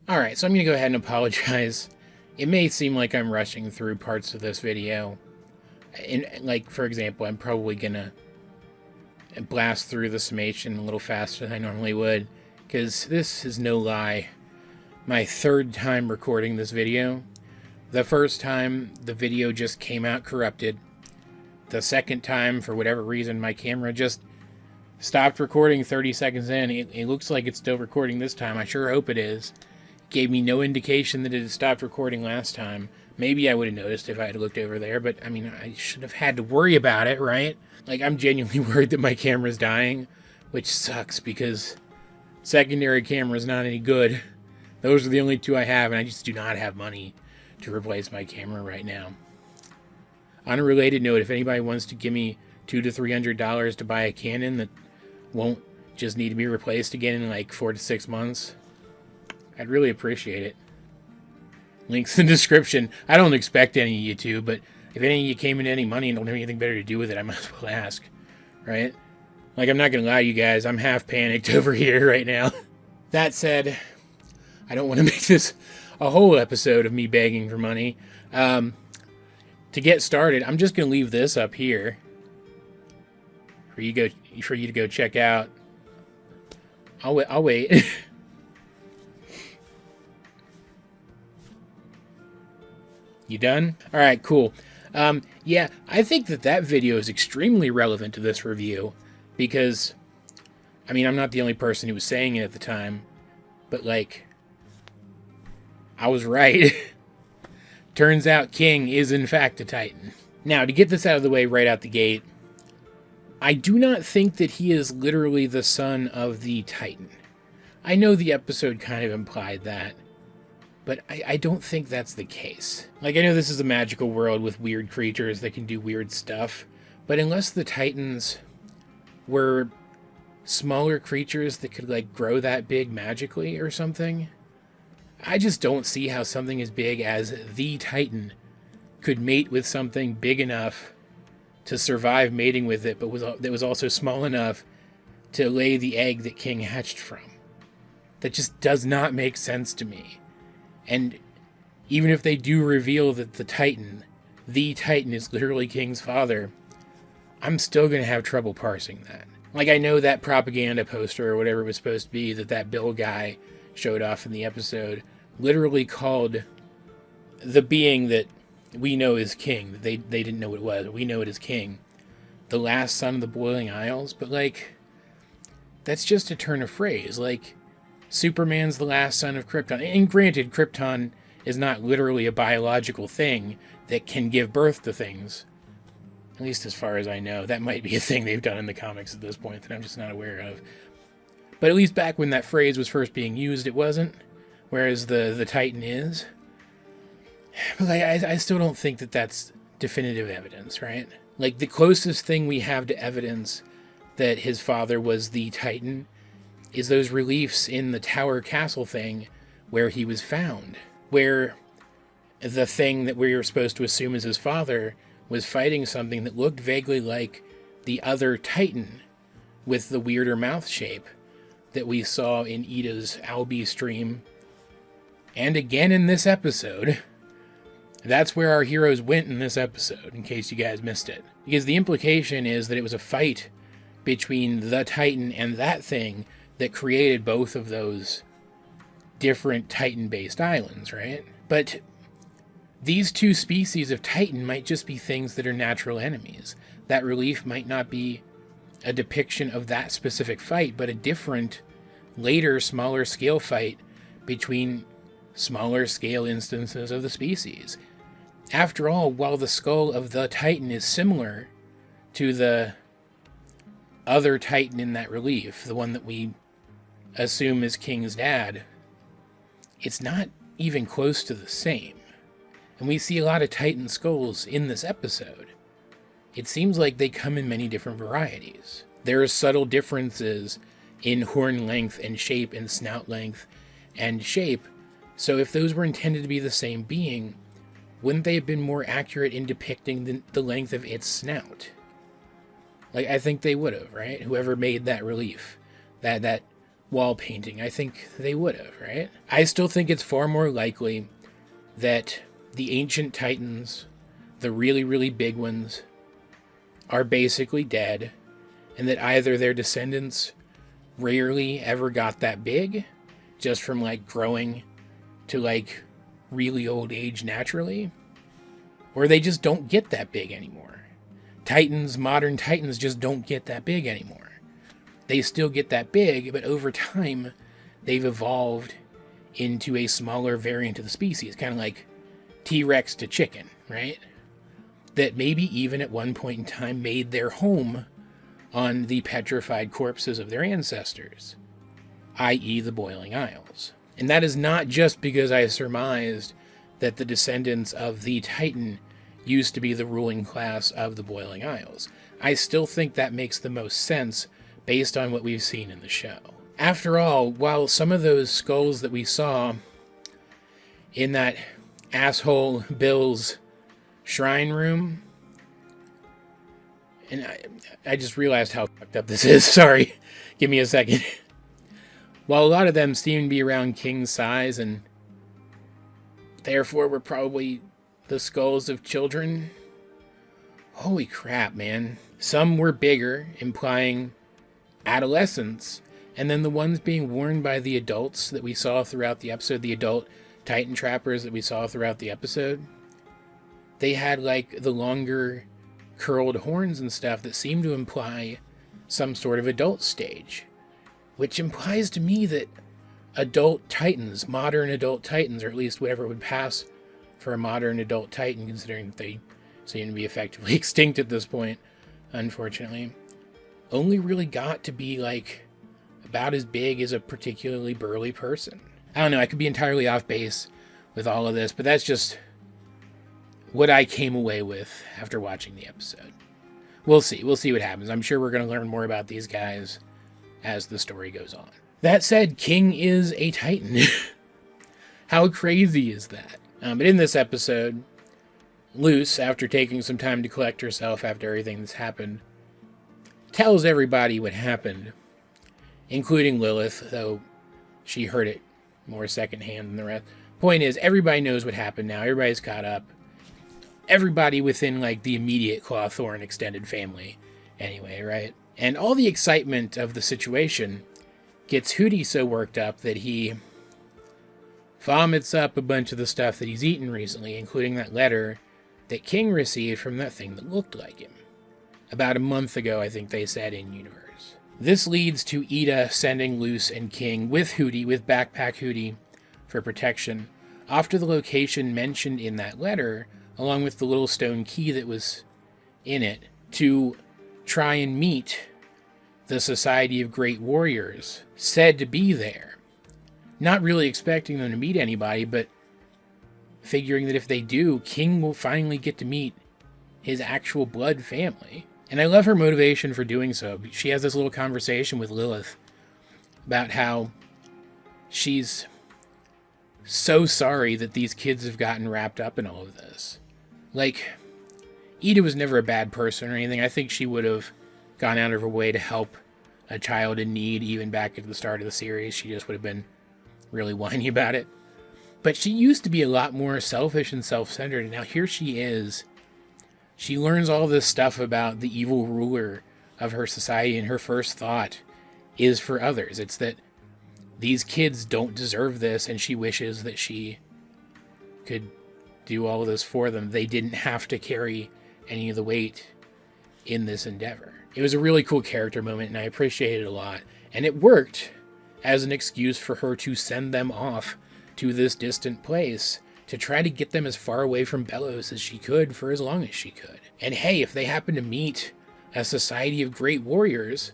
Alright, so I'm going to go ahead and apologize. It may seem like I'm rushing through parts of this video. Like, for example, I'm probably going to blast through the summation a little faster than I normally would, because this is no lie my third time recording this video. The first time, the video just came out corrupted. The second time, for whatever reason, my camera just stopped recording 30 seconds in. It looks like it's still recording this time. I sure hope it is. It gave me no indication that it had stopped recording last time. Maybe I would have noticed if I had looked over there, but I mean, I should have had to worry about it, right? Like, I'm genuinely worried that my camera's dying, which sucks because secondary camera's not any good. Those are the only two I have, and I just do not have money to replace my camera right now. On a related note, if anybody wants to give me $200 to $300 to buy a Canon that won't just need to be replaced again in like 4 to 6 months, I'd really appreciate it. Links in the description. I don't expect any of you to, but if any of you came into any money and don't have anything better to do with it, I might as well ask, right? Like, I'm not going to lie to you guys, I'm half panicked over here right now. That said, I don't want to make this a whole episode of me begging for money. To get started, I'm just going to leave this up here for you to go check out. I'll wait. You done? All right, cool. Yeah, I think that video is extremely relevant to this review because, I mean, I'm not the only person who was saying it at the time, but like, I was right. Turns out King is in fact a Titan. Now, to get this out of the way right out the gate, I do not think that he is literally the son of the Titan. I know the episode kind of implied that, but I don't think that's the case. Like, I know this is a magical world with weird creatures that can do weird stuff, but unless the Titans were smaller creatures that could, like, grow that big magically or something, I just don't see how something as big as the Titan could mate with something big enough to survive mating with it, but that was also small enough to lay the egg that King hatched from. That just does not make sense to me. And even if they do reveal that the Titan is literally King's father, I'm still going to have trouble parsing that. Like, I know that propaganda poster or whatever it was supposed to be that Bill guy showed off in the episode literally called the being that we know is King, that they didn't know what it was, we know it as King, the last son of the Boiling Isles, but like, that's just a turn of phrase. Like, Superman's the last son of Krypton, and granted, Krypton is not literally a biological thing that can give birth to things, at least as far as I know. That might be a thing they've done in the comics at this point that I'm just not aware of. But at least back when that phrase was first being used, it wasn't. Whereas the Titan is. But I still don't think that that's definitive evidence, right? Like, the closest thing we have to evidence that his father was the Titan is those reliefs in the Tower Castle thing where he was found. Where the thing that we were supposed to assume is his father was fighting something that looked vaguely like the other Titan with the weirder mouth shape that we saw in Ida's Albi stream, and again in this episode. That's where our heroes went in this episode, in case you guys missed it. Because the implication is that it was a fight between the Titan and that thing that created both of those different Titan-based islands, right? But these two species of Titan might just be things that are natural enemies. That relief might not be a depiction of that specific fight, but a different, later, smaller scale fight between smaller scale instances of the species. After all, while the skull of the Titan is similar to the other Titan in that relief, the one that we assume is King's dad, it's not even close to the same. And we see a lot of Titan skulls in this episode. It seems like they come in many different varieties. There are subtle differences in horn length and shape and snout length and shape, so if those were intended to be the same being, wouldn't they have been more accurate in depicting the length of its snout? Like, I think they would have, right? Whoever made that relief, that wall painting, I think they would have, right? I still think it's far more likely that the ancient titans, the really, really big ones, are basically dead, and that either their descendants rarely ever got that big, just from like growing to like really old age naturally, or they just don't get that big anymore. Titans, modern titans, just don't get that big anymore. They still get that big, but over time, they've evolved into a smaller variant of the species, kind of like T-Rex to chicken, right? That maybe even at one point in time made their home on the petrified corpses of their ancestors, i.e. the Boiling Isles. And that is not just because I surmised that the descendants of the Titan used to be the ruling class of the Boiling Isles. I still think that makes the most sense based on what we've seen in the show. After all, while some of those skulls that we saw in that asshole Bill's shrine room, and I just realized how fucked up this is, sorry, give me a second. While a lot of them seem to be around King's size and therefore were probably the skulls of children, holy crap, man. Some were bigger, implying adolescents, and then the ones being worn by the adults that we saw throughout the episode, the adult Titan trappers that we saw throughout the episode, they had like the longer curled horns and stuff that seemed to imply some sort of adult stage, which implies to me that adult titans, modern adult titans, or at least whatever would pass for a modern adult titan, considering that they seem to be effectively extinct at this point, unfortunately, only really got to be like about as big as a particularly burly person. I don't know, I could be entirely off base with all of this, but that's just what I came away with after watching the episode. We'll see what happens. I'm sure we're going to learn more about these guys as the story goes on. That said, King is a Titan. How crazy is that? But in this episode, Luce, after taking some time to collect herself after everything that's happened, tells everybody what happened, including Lilith, though she heard it more secondhand than the rest. Point is, everybody knows what happened now. Everybody's caught up. Everybody within, like, the immediate Clawthorne extended family, anyway, right? And all the excitement of the situation gets Hootie so worked up that he vomits up a bunch of the stuff that he's eaten recently, including that letter that King received from that thing that looked like him. About a month ago, I think they said, in universe. This leads to Ida sending Luce and King with Hootie, with Backpack Hootie, for protection, off to the location mentioned in that letter, along with the little stone key that was in it, to try and meet the Society of Great Warriors, said to be there. Not really expecting them to meet anybody, but figuring that if they do, King will finally get to meet his actual blood family. And I love her motivation for doing so. She has this little conversation with Lilith about how she's so sorry that these kids have gotten wrapped up in all of this. Like, Ida was never a bad person or anything. I think she would have gone out of her way to help a child in need, even back at the start of the series. She just would have been really whiny about it. But she used to be a lot more selfish and self-centered, and now here she is. She learns all this stuff about the evil ruler of her society, and her first thought is for others. It's that these kids don't deserve this, and she wishes that she could do all of this for them. They didn't have to carry any of the weight in this endeavor. It was a really cool character moment, and I appreciated it a lot. And it worked as an excuse for her to send them off to this distant place to try to get them as far away from Bellows as she could for as long as she could. And hey, if they happen to meet a society of great warriors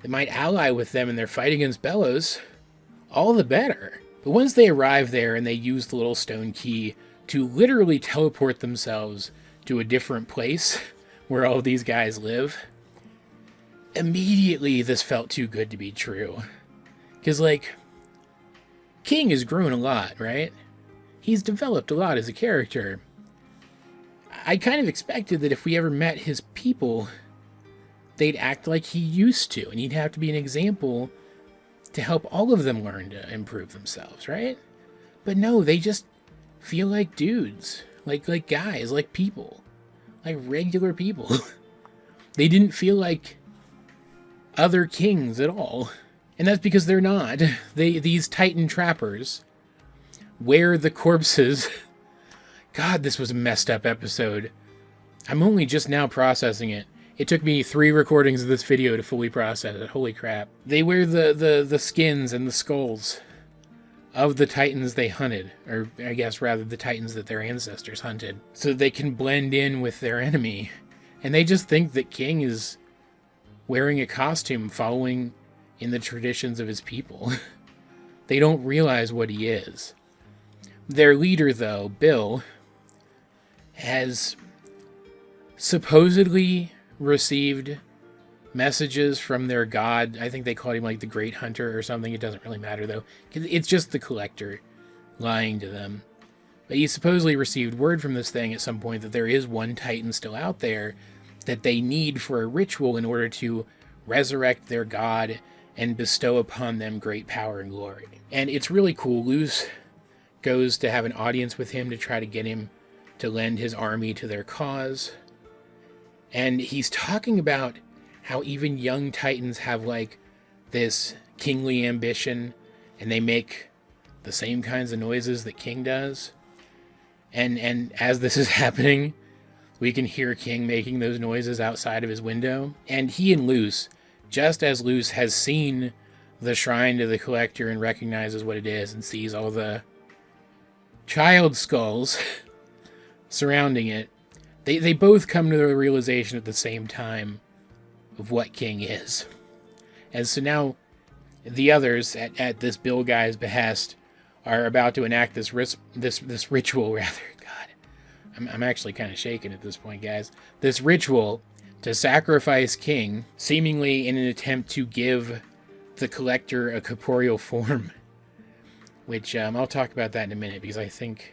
that might ally with them in their fight against Bellows, all the better. But once they arrive there and they use the little stone key to literally teleport themselves to a different place where all these guys live, immediately this felt too good to be true. Because, like, King has grown a lot, right? He's developed a lot as a character. I kind of expected that if we ever met his people, they'd act like he used to, and he'd have to be an example to help all of them learn to improve themselves, right? But no, they just feel like dudes, like guys, like people, like regular people. They didn't feel like other kings at all. And that's because they're not. These Titan trappers wear the corpses. God, this was a messed up episode. I'm only just now processing it. It took me 3 recordings of this video to fully process it. Holy crap. They wear the skins and the skulls of the Titans they hunted. Or I guess rather the Titans that their ancestors hunted. So they can blend in with their enemy. And they just think that King is wearing a costume following in the traditions of his people. They don't realize what he is. Their leader, though, Bill, has supposedly received messages from their god. I think they called him like the Great Hunter or something. It doesn't really matter, though. It's just the Collector lying to them. But he supposedly received word from this thing at some point that there is one Titan still out there that they need for a ritual in order to resurrect their god and bestow upon them great power and glory. And it's really cool. Luz goes to have an audience with him to try to get him to lend his army to their cause. And he's talking about how even young Titans have like this kingly ambition, and they make the same kinds of noises that King does. And as this is happening, we can hear King making those noises outside of his window. And he and Luz, just as Luz has seen the shrine to the Collector and recognizes what it is and sees all the child skulls surrounding it, they both come to the realization at the same time of what King is. And so now the others, at this Bill guy's behest, are about to enact this ritual, rather. God, I'm actually kind of shaken at this point, guys. This ritual to sacrifice King, seemingly in an attempt to give the Collector a corporeal form. Which, I'll talk about that in a minute, because I think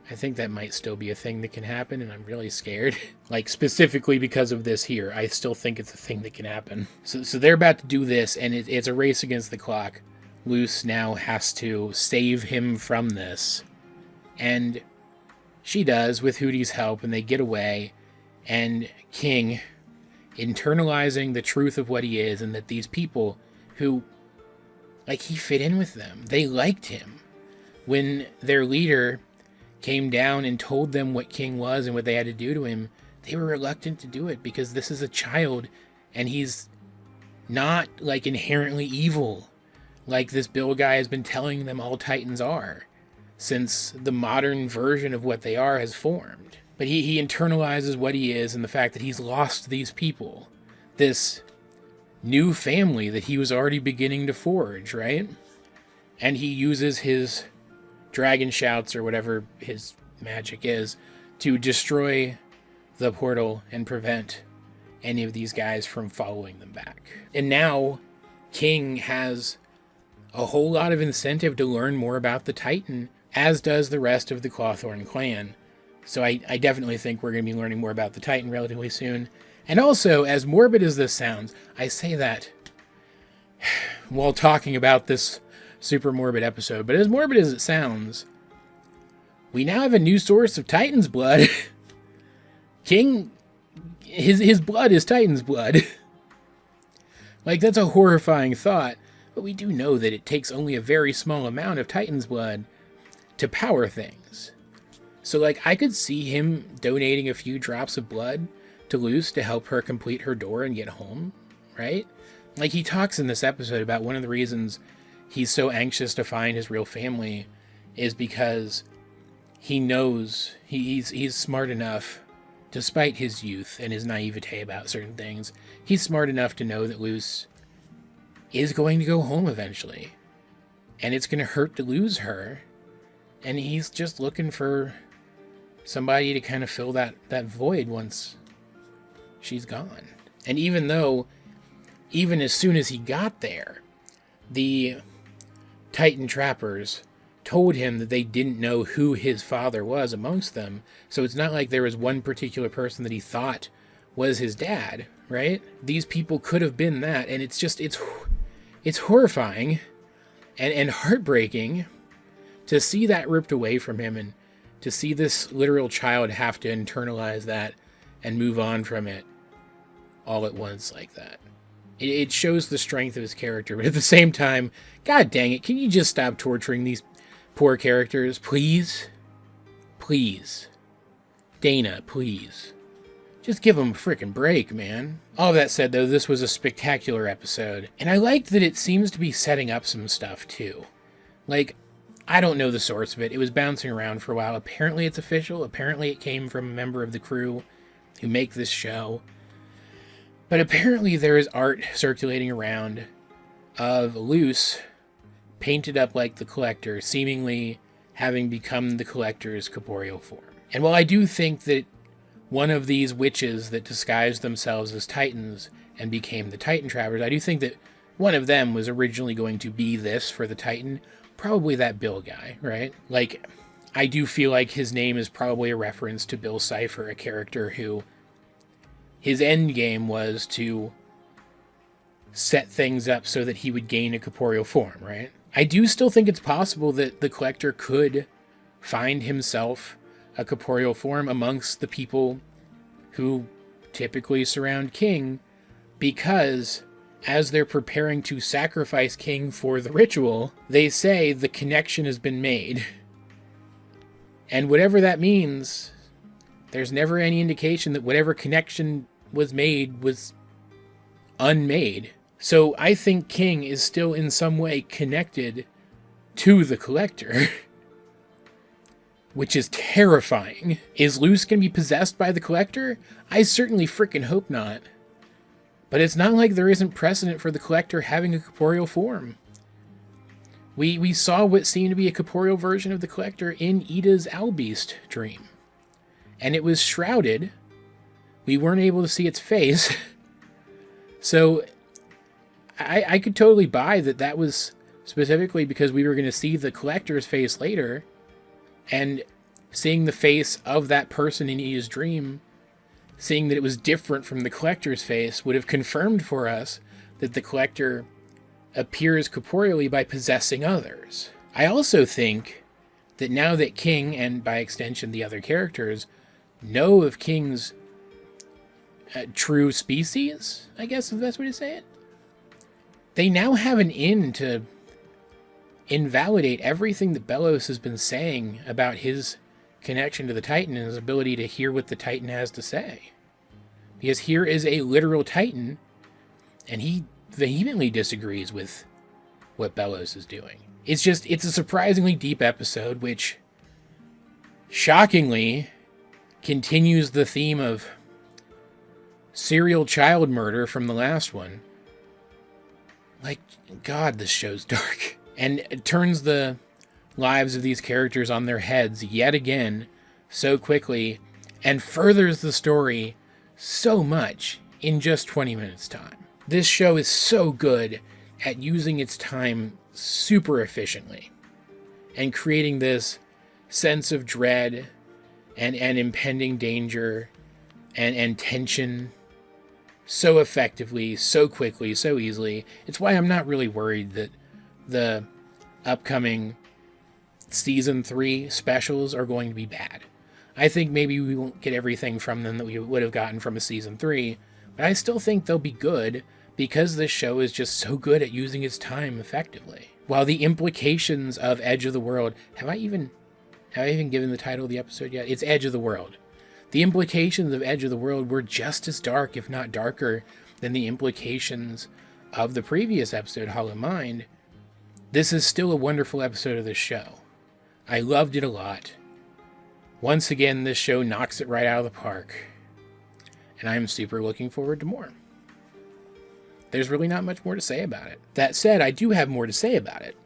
that might still be a thing that can happen, and I'm really scared. Like, specifically because of this here, I still think it's a thing that can happen. So they're about to do this, and it's a race against the clock. Luz now has to save him from this. And she does, with Hootie's help, and they get away. And King, internalizing the truth of what he is, and that these people who, like, he fit in with them. They liked him. When their leader came down and told them what King was and what they had to do to him, they were reluctant to do it because this is a child and he's not, like, inherently evil like this Bill guy has been telling them all Titans are since the modern version of what they are has formed. But he internalizes what he is and the fact that he's lost these people, this new family that he was already beginning to forge, right? And he uses his dragon shouts, or whatever his magic is, to destroy the portal and prevent any of these guys from following them back. And now King has a whole lot of incentive to learn more about the Titan, as does the rest of the Clawthorn clan. So I definitely think we're going to be learning more about the Titan relatively soon. And also, as morbid as this sounds, I say that while talking about this super morbid episode, but as morbid as it sounds, we now have a new source of Titan's blood. King, his blood is Titan's blood. Like, that's a horrifying thought, but we do know that it takes only a very small amount of Titan's blood to power things. So, like, I could see him donating a few drops of blood to Luz to help her complete her door and get home, right? Like, he talks in this episode about one of the reasons he's so anxious to find his real family is because he knows he's smart enough, despite his youth and his naivete about certain things, he's smart enough to know that Luz is going to go home eventually. And it's going to hurt to lose her. And he's just looking for somebody to kind of fill that void once she's gone. And even as soon as he got there, the Titan trappers told him that they didn't know who his father was amongst them. So it's not like there was one particular person that he thought was his dad, right? These people could have been that. And it's it's horrifying and heartbreaking to see that ripped away from him, and to see this literal child have to internalize that and move on from it all at once like that. It shows the strength of his character, but at the same time, god dang it, can you just stop torturing these poor characters, please? Please. Dana, please. Just give them a frickin' break, man. All that said, though, this was a spectacular episode, and I liked that it seems to be setting up some stuff, too. Like, I don't know the source of it. It was bouncing around for a while. Apparently it's official. Apparently it came from a member of the crew who make this show. But apparently there is art circulating around of Luce painted up like the Collector, seemingly having become the Collector's corporeal form. And while I do think that one of these witches that disguised themselves as Titans and became the Titan Travelers, I do think that one of them was originally going to be this for the Titan. Probably that Bill guy, right? Like, I do feel like his name is probably a reference to Bill Cipher, a character who his end game was to set things up so that he would gain a corporeal form, right? I do still think it's possible that the Collector could find himself a corporeal form amongst the people who typically surround King, because as they're preparing to sacrifice King for the ritual, they say the connection has been made. And whatever that means, there's never any indication that whatever connection was made was unmade. So I think King is still in some way connected to the Collector. Which is terrifying. Is Luce going to be possessed by the Collector? I certainly frickin' hope not. But it's not like there isn't precedent for the Collector having a corporeal form. We saw what seemed to be a corporeal version of the Collector in Ida's Albeast dream. And it was shrouded. We weren't able to see its face. So I could totally buy that was specifically because we were going to see the Collector's face later. And seeing the face of that person in Ida's dream, seeing that it was different from the Collector's face, would have confirmed for us that the Collector appears corporeally by possessing others. I also think that now that King, and by extension the other characters, know of King's true species, I guess is the best way to say it, they now have an in to invalidate everything that Bellows has been saying about his connection to the Titan and his ability to hear what the Titan has to say. Because here is a literal Titan, and he vehemently disagrees with what Bellows is doing. It's a surprisingly deep episode, which shockingly continues the theme of serial child murder from the last one. Like, God, this show's dark. And it turns the lives of these characters on their heads yet again so quickly, and furthers the story so much in just 20 minutes time. This show is so good at using its time super efficiently and creating this sense of dread and impending danger and tension so effectively, so quickly, so easily. It's why I'm not really worried that the upcoming season 3 specials are going to be bad. I think maybe we won't get everything from them that we would have gotten from a season 3, but I still think they'll be good because this show is just so good at using its time effectively. While the implications of Edge of the World, have I even given the title of the episode yet? It's Edge of the World. The implications of Edge of the World were just as dark, if not darker, than the implications of the previous episode, Hollow Mind. This is still a wonderful episode of this show. I loved it a lot. Once again, this show knocks it right out of the park. And I'm super looking forward to more. There's really not much more to say about it. That said, I do have more to say about it.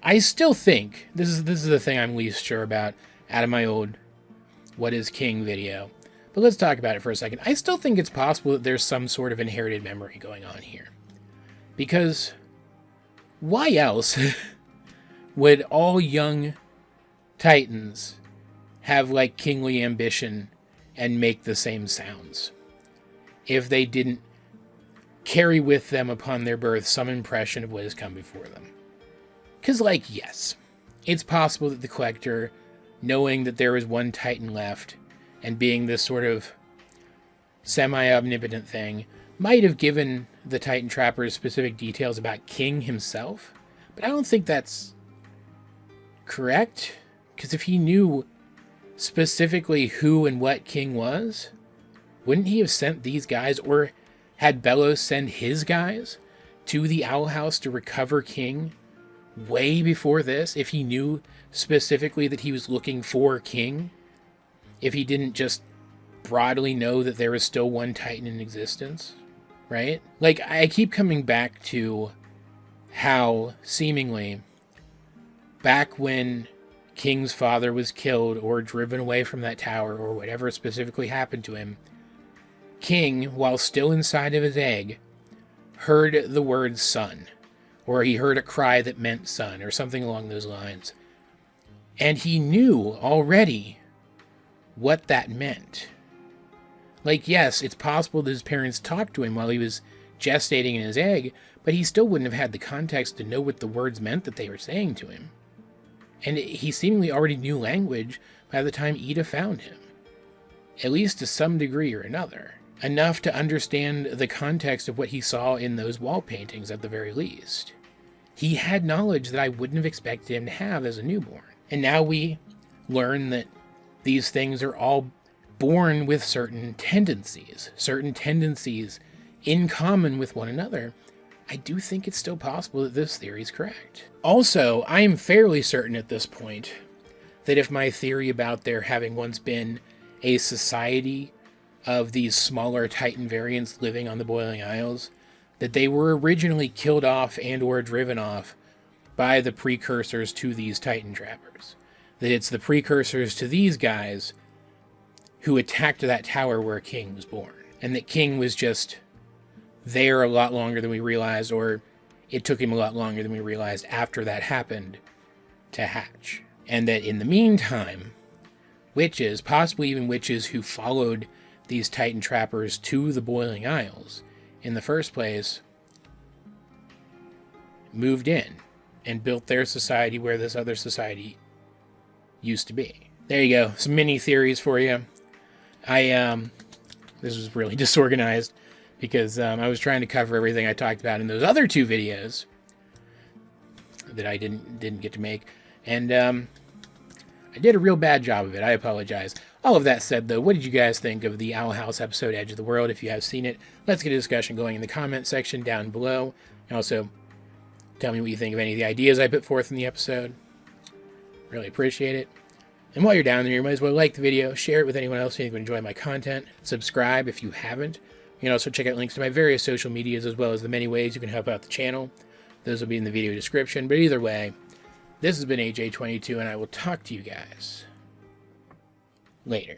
I still think, this is the thing I'm least sure about out of my old What is King video. But let's talk about it for a second. I still think it's possible that there's some sort of inherited memory going on here. Because why else would all young Titans have like kingly ambition and make the same sounds if they didn't carry with them upon their birth some impression of what has come before them. Because, like, yes, it's possible that the Collector, knowing that there is one Titan left, and being this sort of semi-omnipotent thing, might have given the Titan Trappers specific details about King himself, but I don't think that's correct, because if he knew specifically who and what King was, wouldn't he have sent these guys, or had Bellows send his guys to the Owl House to recover King way before this, if he knew specifically that he was looking for King? If he didn't just broadly know that there was still one Titan in existence, right? Like, I keep coming back to how, seemingly, back when King's father was killed or driven away from that tower or whatever specifically happened to him, King, while still inside of his egg, heard the word son, or he heard a cry that meant son, or something along those lines. And he knew already what that meant. Like, yes, it's possible that his parents talked to him while he was gestating in his egg, but he still wouldn't have had the context to know what the words meant that they were saying to him. And he seemingly already knew language by the time Ida found him, at least to some degree or another. Enough to understand the context of what he saw in those wall paintings at the very least. He had knowledge that I wouldn't have expected him to have as a newborn. And now we learn that these things are all born with certain tendencies in common with one another. I do think it's still possible that this theory is correct. Also, I am fairly certain at this point that if my theory about there having once been a society of these smaller Titan variants living on the Boiling Isles, that they were originally killed off and or driven off by the precursors to these Titan Trappers. That it's the precursors to these guys who attacked that tower where King was born. And that King was just there a lot longer than we realized, or it took him a lot longer than we realized after that happened to hatch. And that in the meantime, witches, possibly even witches who followed these Titan Trappers to the Boiling Isles in the first place, moved in and built their society where this other society used to be. There you go. Some mini theories for you. This was really disorganized because I was trying to cover everything I talked about in those other two videos that I didn't get to make. And I did a real bad job of it. I apologize. All of that said, though, what did you guys think of the Owl House episode Edge of the World? If you have seen it, let's get a discussion going in the comment section down below. And also, tell me what you think of any of the ideas I put forth in the episode. Really appreciate it. And while you're down there, you might as well like the video, share it with anyone else who you think would enjoy my content, subscribe if you haven't. You can also check out links to my various social medias as well as the many ways you can help out the channel. Those will be in the video description. But either way, this has been AJ22, and I will talk to you guys later.